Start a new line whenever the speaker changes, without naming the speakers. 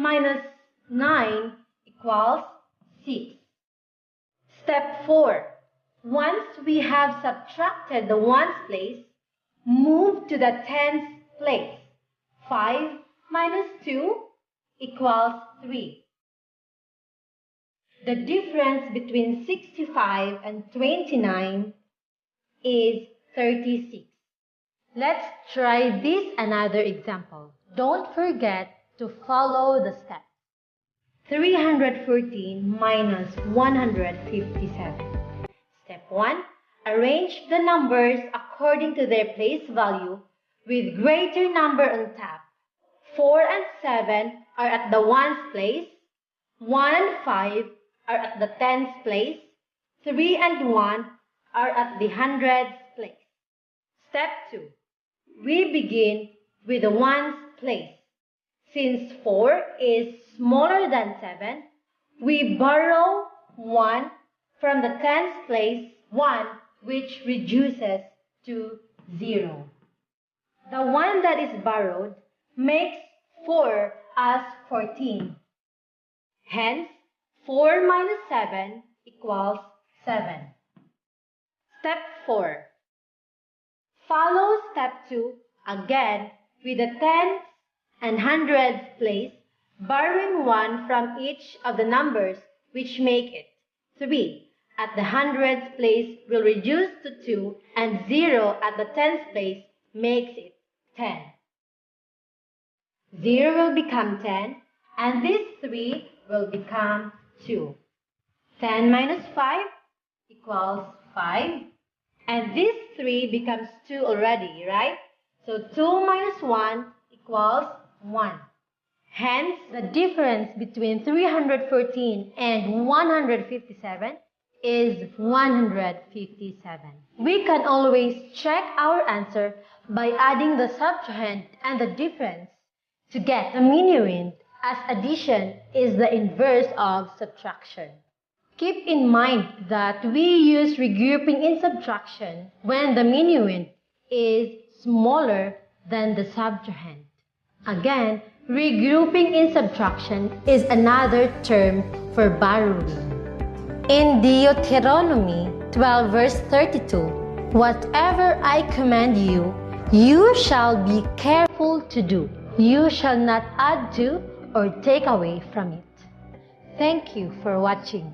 minus 9 equals 6. Step 4. Once we have subtracted the ones place, move to the tens place. 5 minus 2 equals 3. The difference between 65 and 29 is 36. Let's try this another example. Don't forget to follow the steps. 314 minus 157. Step 1. Arrange the numbers according to their place value with greater number on top. 4 and 7 are at the ones place. 1 and 5 are at the tens place. 3 and 1 are at the hundreds place. Step 2. We begin with the ones place. Since 4 is smaller than 7, we borrow 1 from the tens place 1, which reduces to 0. The one that is borrowed makes 4 as 14. Hence, 4 minus 7 equals 7. Step 4. Follow step 2 again with the tens and hundreds place, borrowing 1 from each of the numbers which make it 3. At the hundreds place will reduce to 2, and 0 at the tens place makes it 10. 0 will become 10, and this 3 will become 2. 10 minus 5 equals 5. And this 3 becomes 2 already, right? So 2 minus 1 equals 1. Hence, the difference between 314 and 157 is 157. We can always check our answer by adding the subtrahend and the difference to get the minuend, as addition is the inverse of subtraction. Keep in mind that we use regrouping in subtraction when the minuend is smaller than the subtrahend. Again, regrouping in subtraction is another term for borrowing. In Deuteronomy 12 verse 32, whatever I command you, you shall be careful to do. You shall not add to or take away from it. Thank you for watching.